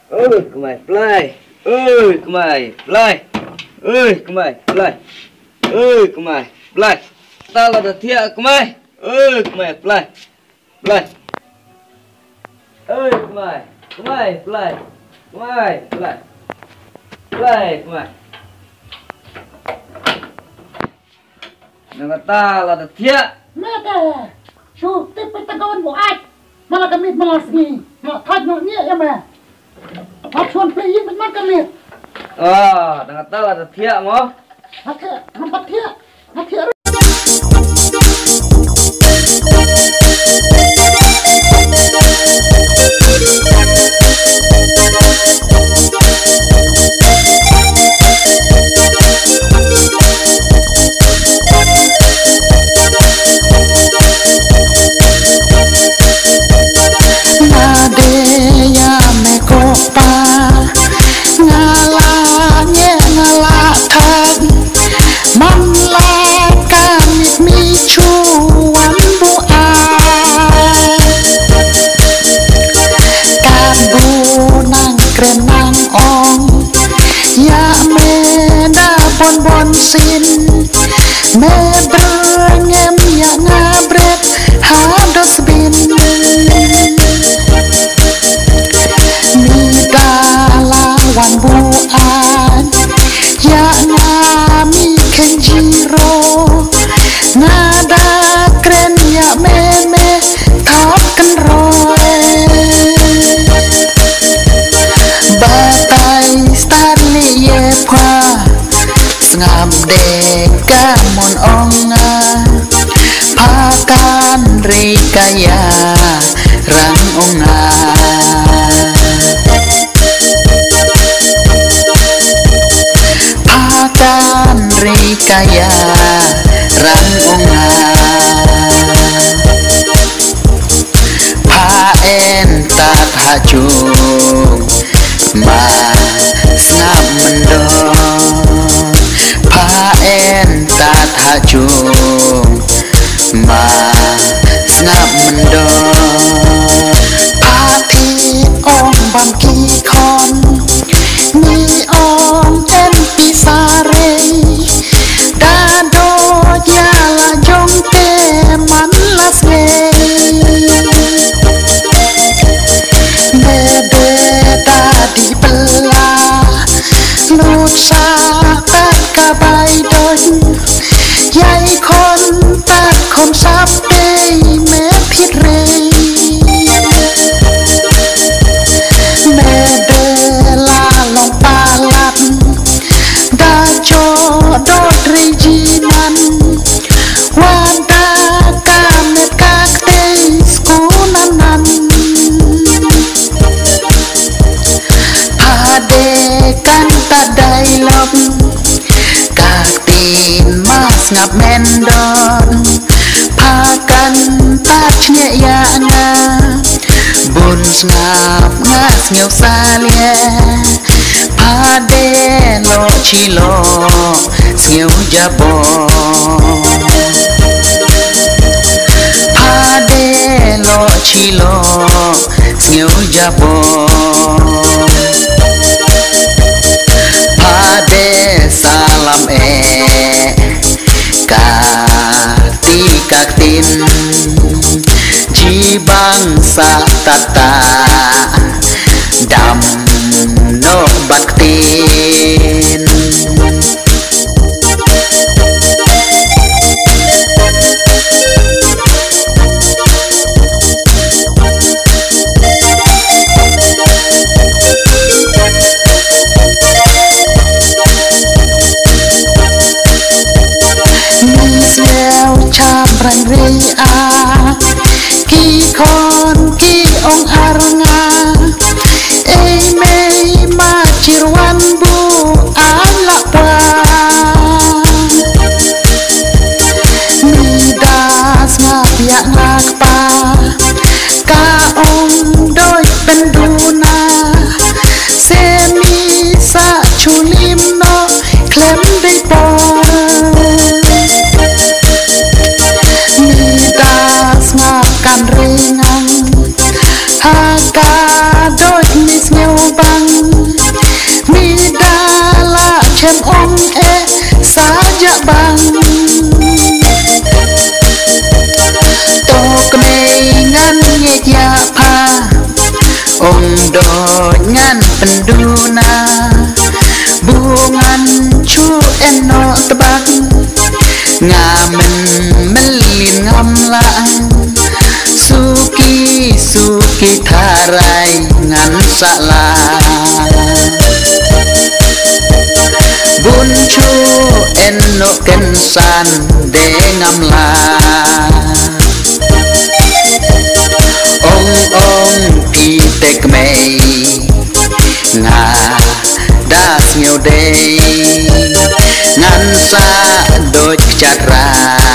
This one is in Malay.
Kemai play. Kemai play. Kemai play. Kemai play. Ta là thia kemai. Kemai play. Play. Kemai. Kemai play. Kemai play. Play kemai. Nang ta là thia. Mata. Chu tip petagon mo ai. Malah kami malas ni. Mak thad no ni ya ma. Hak chuan play yin man kami. Nang ta là thia mo. Hak nampak thia. Hak thia. Sin me berangem ya ngabret hados bin mi dalawan buan ya ngami kenjiro nada keren ya meme top kenroe batai starli ye kwa ngam deka mon onga pakan rikaya rang onga pakan rikaya rang onga paen tat hajung mas ngam mendong tat hajung mas ngap mendong pati om bam ki kon ni om en pisare dado jala jong te man las bebe tadi belah lut sa tat kabai don yai kon tat kon sape me phit re me de la long palat da jo do trijinan wanda kamet kakte skunanan ade kan tadai lom kaktin mas ngap mendon pakan tatnya ya nga bun ngap ngas ngeu salie pade lo chilo ngeu jabo pade lo chilo ngeu jabo pade salam kaktin jibangsa tata dam no baktin chambrang ria ki kon ki ong ar ngan penduna bungan chu eno tebak ngamen melin ngamlaan suki tharai ngan salah bun chu eno kensan de ngamla ong pi tek mei nga das nhiều đây ngăn xa đôi chặt ra